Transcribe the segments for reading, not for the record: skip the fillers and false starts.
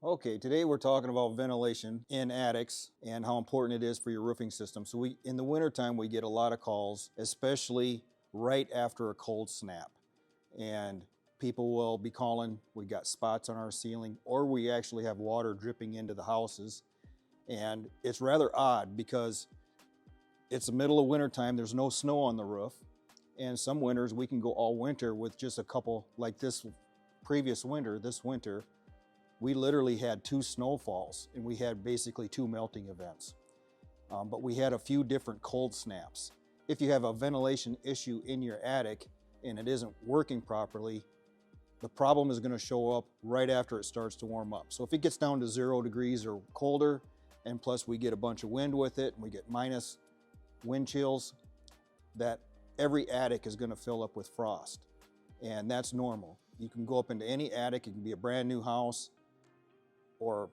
Okay, today we're talking about ventilation in attics and how important it is for your roofing system. So in the wintertime, we get a lot of calls, especially right after a cold snap. And people will be calling, we got spots on our ceiling, or we actually have water dripping into the houses. And it's rather odd because it's the middle of wintertime, there's no snow on the roof. And some winters we can go all winter with just a couple, like this winter, we literally had 2 snowfalls and we had basically 2 melting events. But we had a few different cold snaps. If you have a ventilation issue in your attic and it isn't working properly, the problem is going to show up right after it starts to warm up. So if it gets down to 0 degrees or colder, and plus we get a bunch of wind with it and we get minus wind chills, that every attic is going to fill up with frost. And that's normal. You can go up into any attic, it can be a brand new house, or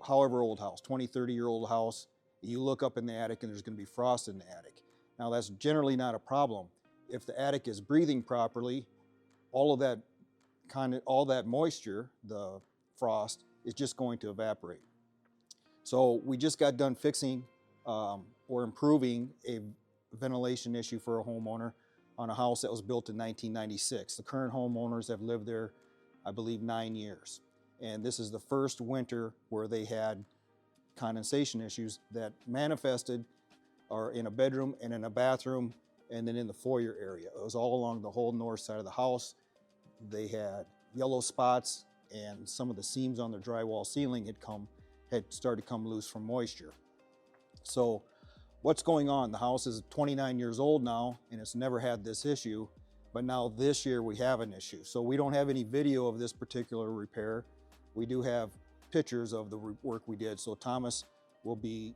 however old house, 20, 30-year-old house, you look up in the attic and there's going to be frost in the attic. Now that's generally not a problem. If the attic is breathing properly, all that moisture, the frost, is just going to evaporate. So we just got done fixing or improving a ventilation issue for a homeowner on a house that was built in 1996. The current homeowners have lived there, I believe, 9 years. And this is the first winter where they had condensation issues that manifested are in a bedroom and in a bathroom and then in the foyer area. It was all along the whole north side of the house. They had yellow spots and some of the seams on their drywall ceiling had started to come loose from moisture. So what's going on? The house is 29 years old now and it's never had this issue, but now this year we have an issue. So we don't have any video of this particular repair. We do have pictures of the work we did. So Thomas will be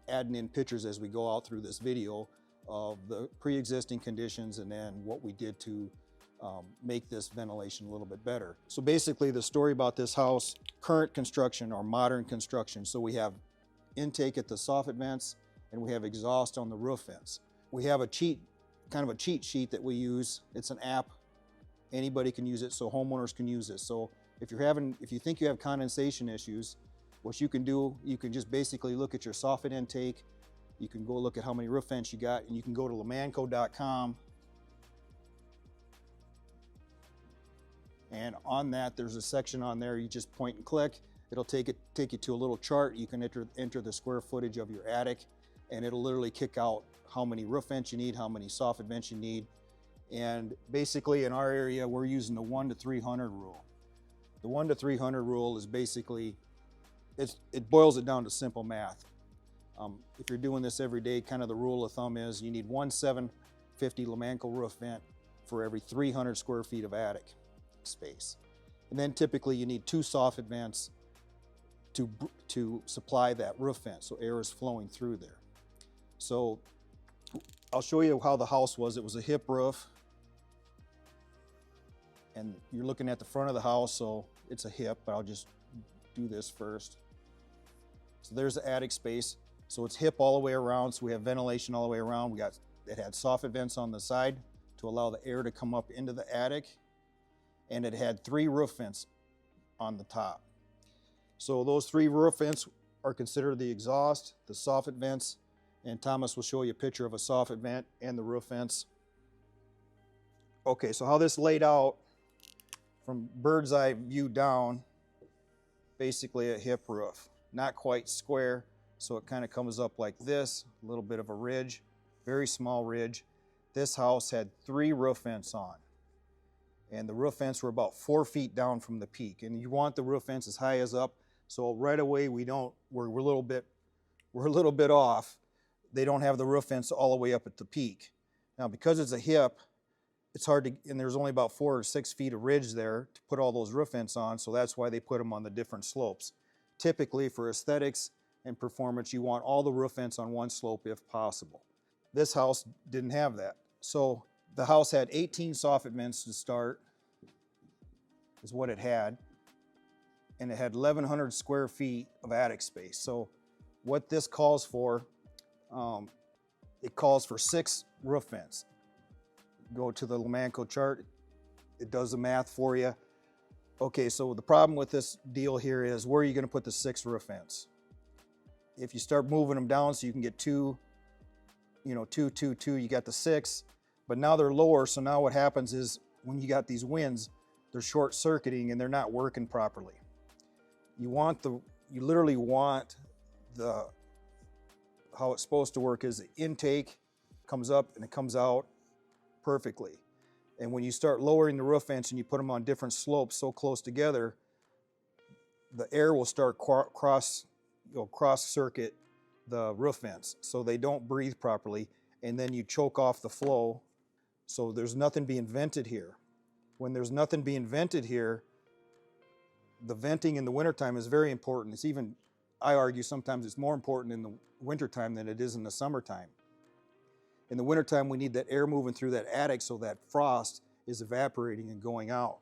adding in pictures as we go out through this video of the pre-existing conditions and then what we did to make this ventilation a little bit better. So basically the story about this house, current construction or modern construction. So we have intake at the soffit vents and we have exhaust on the roof vents. We have kind of a cheat sheet that we use. It's an app. Anybody can use it, so homeowners can use this. So if you think you have condensation issues, what you can do, you can just basically look at your soffit intake. You can go look at how many roof vents you got, and you can go to lamanco.com. And on that, there's a section on there. You just point and click. It'll take you to a little chart. You can enter the square footage of your attic, and it'll literally kick out how many roof vents you need, how many soffit vents you need. And basically in our area, we're using the 1 to 300 rule. The 1 to 300 rule is basically, it boils it down to simple math. If you're doing this every day, kind of the rule of thumb is you need 1 750 Lamanco roof vent for every 300 square feet of attic space. And then typically you need 2 soffit vents to supply that roof vent, so air is flowing through there. So I'll show you how the house was. It was a hip roof, and you're looking at the front of the house, so it's a hip, but I'll just do this first. So there's the attic space. So it's hip all the way around, so we have ventilation all the way around. It had soffit vents on the side to allow the air to come up into the attic, and it had 3 roof vents on the top. So those 3 roof vents are considered the exhaust, the soffit vents, and Thomas will show you a picture of a soffit vent and the roof vents. Okay, so how this laid out from bird's eye view down, basically a hip roof. Not quite square, so it kind of comes up like this, a little bit of a ridge, very small ridge. This house had 3 roof vents on, and the roof vents were about 4 feet down from the peak. And you want the roof vents as high as up, so right away we're a little bit off. They don't have the roof vents all the way up at the peak. Now because it's a hip, it's hard to, and there's only about 4 or 6 feet of ridge there to put all those roof vents on, so that's why they put them on the different slopes. Typically for aesthetics and performance, you want all the roof vents on one slope if possible. This house didn't have that. So the house had 18 soffit vents to start, is what it had, and it had 1,100 square feet of attic space. So what this calls for, it calls for 6 roof vents. Go to the Lamanco chart, it does the math for you. Okay, so the problem with this deal here is where are you going to put the 6 roof vents? If you start moving them down so you can get 2, you know, 2, 2, 2, you got the 6, but now they're lower. So now what happens is when you got these winds, they're short circuiting and they're not working properly. You literally want how it's supposed to work is the intake comes up and it comes out perfectly. And when you start lowering the roof vents and you put them on different slopes so close together, the air will start cross circuit the roof vents so they don't breathe properly, and then you choke off the flow. So there's nothing being vented here. When there's nothing being vented here, the venting in the wintertime is very important. It's even, I argue, sometimes it's more important in the wintertime than it is in the summertime. In the wintertime, we need that air moving through that attic so that frost is evaporating and going out.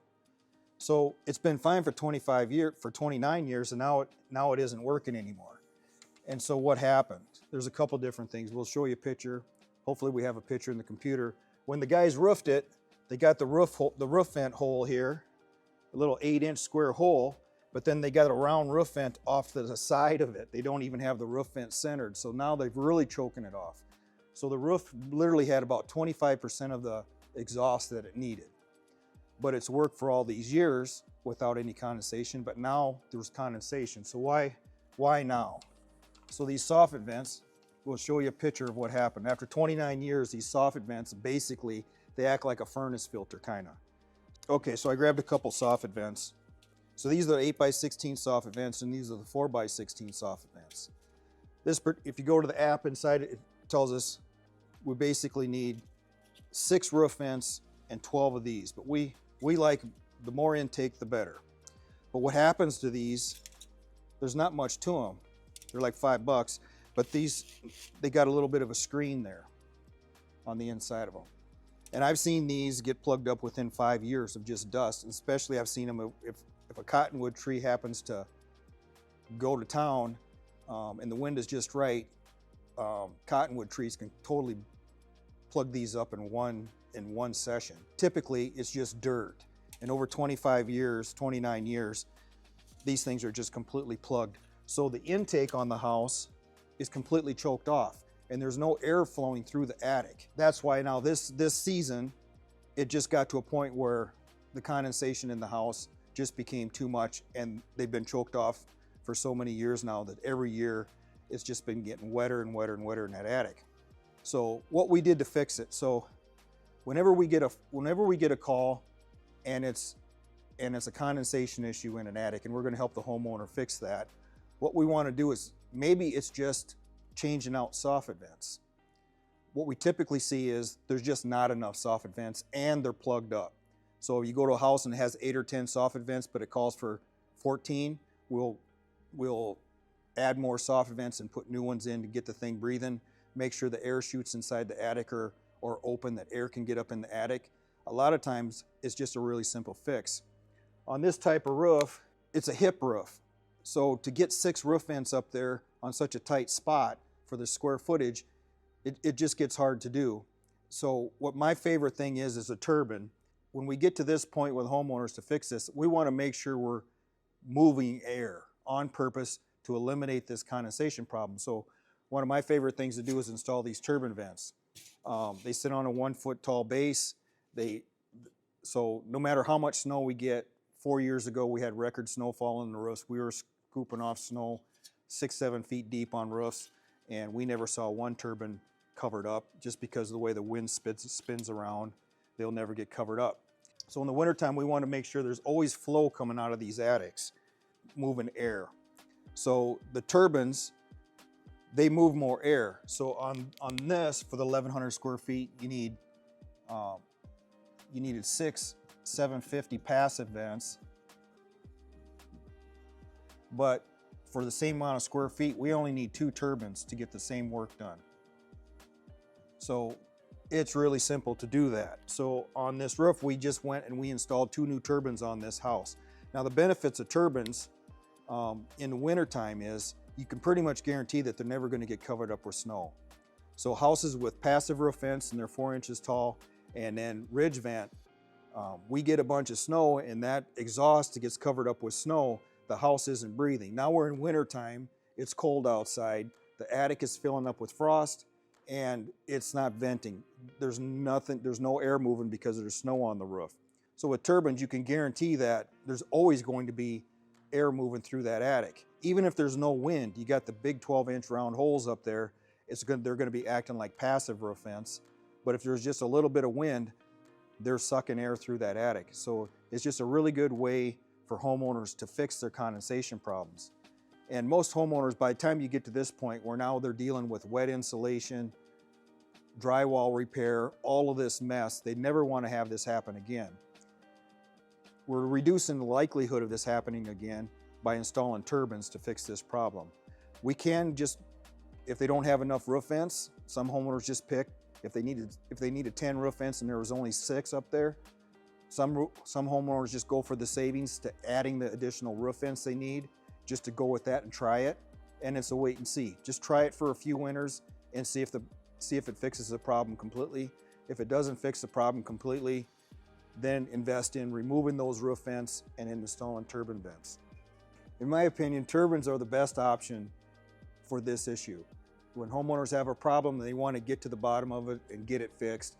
So it's been fine for 29 years, and now it isn't working anymore. And so what happened? There's a couple different things. We'll show you a picture. Hopefully we have a picture in the computer. When the guys roofed it, they got the roof vent hole here, a little 8-inch square hole, but then they got a round roof vent off to the side of it. They don't even have the roof vent centered. So now they've really choking it off. So the roof literally had about 25% of the exhaust that it needed. But it's worked for all these years without any condensation, but now there's condensation. So why now? So these soffit vents, we'll show you a picture of what happened. After 29 years, these soffit vents, basically, they act like a furnace filter, kind of. Okay, so I grabbed a couple soffit vents. So these are the 8x16 soffit vents, and these are the 4x16 soffit vents. If you go to the app inside, it tells us we basically need 6 roof vents and 12 of these, but we like the more intake, the better. But what happens to these, there's not much to them. They're like $5, but these, they got a little bit of a screen there on the inside of them. And I've seen these get plugged up within 5 years of just dust. And especially I've seen them if a cottonwood tree happens to go to town and the wind is just right, cottonwood trees can totally plug these up in one session. Typically, it's just dirt. And over 25 years, 29 years, these things are just completely plugged. So the intake on the house is completely choked off, and there's no air flowing through the attic. That's why now this season, it just got to a point where the condensation in the house just became too much, and they've been choked off for so many years now that every year it's just been getting wetter and wetter and wetter in that attic. So what we did to fix it, so whenever we get a call and it's a condensation issue in an attic, and we're going to help the homeowner fix that, what we want to do is maybe it's just changing out soffit vents. What we typically see is there's just not enough soffit vents and they're plugged up. So if you go to a house and it has 8 or 10 soffit vents, but it calls for 14, we'll add more soffit vents and put new ones in to get the thing breathing. Make sure the air chutes inside the attic are open, that air can get up in the attic. A lot of times it's just a really simple fix. On this type of roof, it's a hip roof. So to get 6 roof vents up there on such a tight spot for the square footage, it just gets hard to do. So what my favorite thing is a turbine. When we get to this point with homeowners to fix this, we want to make sure we're moving air on purpose to eliminate this condensation problem. So one of my favorite things to do is install these turbine vents. They sit on a 1-foot tall base. So no matter how much snow we get, 4 years ago we had record snowfall on the roofs. We were scooping off snow 6-7 feet deep on roofs, and we never saw one turbine covered up just because of the way the wind spins around. They'll never get covered up. So in the wintertime, we want to make sure there's always flow coming out of these attics, moving air. So the turbines, they move more air. So on this, for the 1,100 square feet, you needed 6 750 passive vents. But for the same amount of square feet, we only need 2 turbines to get the same work done. So it's really simple to do that. So on this roof, we just went and we installed 2 new turbines on this house. Now the benefits of turbines in the wintertime is you can pretty much guarantee that they're never going to get covered up with snow. So houses with passive roof vents and they're 4 inches tall, and then ridge vent We get a bunch of snow and that exhaust gets covered up with snow, the house isn't breathing. Now we're in winter time, it's cold outside, the attic is filling up with frost and it's not venting. There's no air moving because there's snow on the roof. So with turbines, you can guarantee that there's always going to be air moving through that attic. Even if there's no wind, you got the big 12-inch round holes up there, they're gonna be acting like passive roof vents. But if there's just a little bit of wind, they're sucking air through that attic. So it's just a really good way for homeowners to fix their condensation problems. And most homeowners, by the time you get to this point where now they're dealing with wet insulation, drywall repair, all of this mess, they never want to have this happen again. We're reducing the likelihood of this happening again by installing turbines to fix this problem. We can just, if they don't have enough roof vents, some homeowners just pick, if they needed 10 roof vents and there was only 6 up there, some homeowners just go for the savings to adding the additional roof vents they need, just to go with that and try it. And it's a wait and see. Just try it for a few winters and see if it fixes the problem completely. If it doesn't fix the problem completely, then invest in removing those roof vents and installing turbine vents. In my opinion, turbines are the best option for this issue. When homeowners have a problem and they want to get to the bottom of it and get it fixed,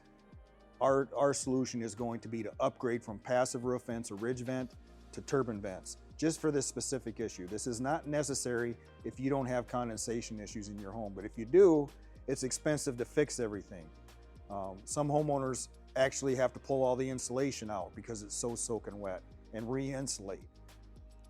our solution is going to be to upgrade from passive roof vents or ridge vent to turbine vents, just for this specific issue. This is not necessary if you don't have condensation issues in your home, but if you do, it's expensive to fix everything. Some homeowners actually have to pull all the insulation out because it's so soaking wet and re-insulate,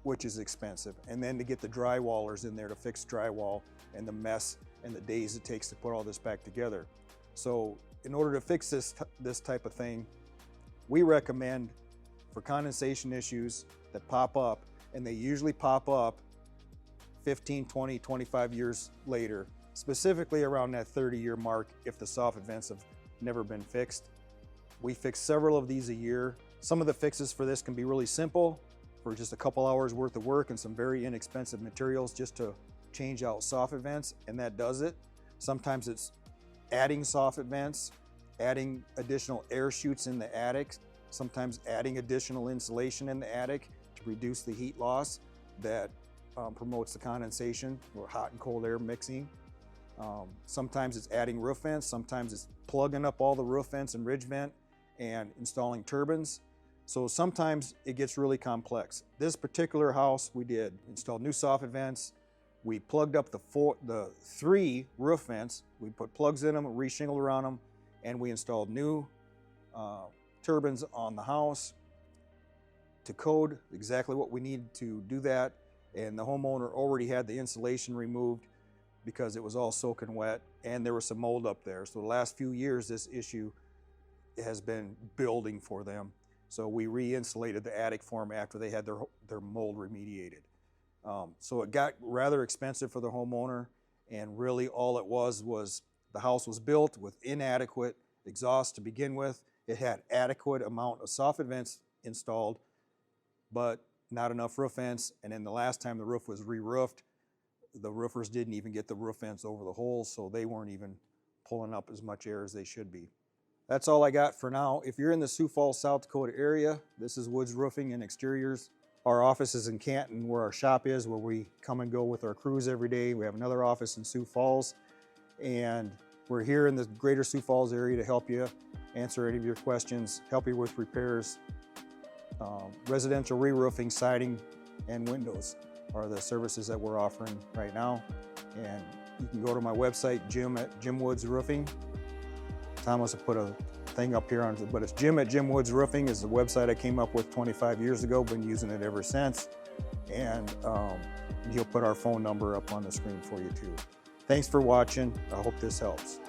which is expensive. And then to get the drywallers in there to fix drywall and the mess and the days it takes to put all this back together. So in order to fix this type of thing, we recommend for condensation issues that pop up, and they usually pop up 15, 20, 25 years later, specifically around that 30-year mark if the soffit vents have never been fixed. We fix several of these a year. Some of the fixes for this can be really simple, for just a couple hours worth of work and some very inexpensive materials just to change out soffit vents, and that does it. Sometimes it's adding soffit vents, adding additional air chutes in the attic, sometimes adding additional insulation in the attic to reduce the heat loss that promotes the condensation or hot and cold air mixing. Sometimes it's adding roof vents, sometimes it's plugging up all the roof vents and ridge vent and installing turbines. So sometimes it gets really complex. This particular house we did install new soffit vents. We plugged up the 3 roof vents. We put plugs in them, re-shingled around them, and we installed new turbines on the house to code exactly what we needed to do that. And the homeowner already had the insulation removed because it was all soaking wet and there was some mold up there. So the last few years, this issue has been building for them. So we re-insulated the attic for them after they had their mold remediated. So it got rather expensive for the homeowner, and really all it was the house was built with inadequate exhaust to begin with. It had adequate amount of soffit vents installed, but not enough roof vents. And then the last time the roof was re-roofed, the roofers didn't even get the roof vents over the holes, so they weren't even pulling up as much air as they should be. That's all I got for now. If you're in the Sioux Falls, South Dakota area, this is Woods Roofing and Exteriors. Our office is in Canton, where our shop is, where we come and go with our crews every day. We have another office in Sioux Falls, and we're here in the greater Sioux Falls area to help you answer any of your questions, help you with repairs. Residential re-roofing, siding, and windows are the services that we're offering right now. And you can go to my website, Jim Woods Roofing. Thomas will put a thing up here on it, but it's Jim Woods Roofing is the website I came up with 25 years ago, been using it ever since. And he'll put our phone number up on the screen for you too. Thanks for watching. I hope this helps.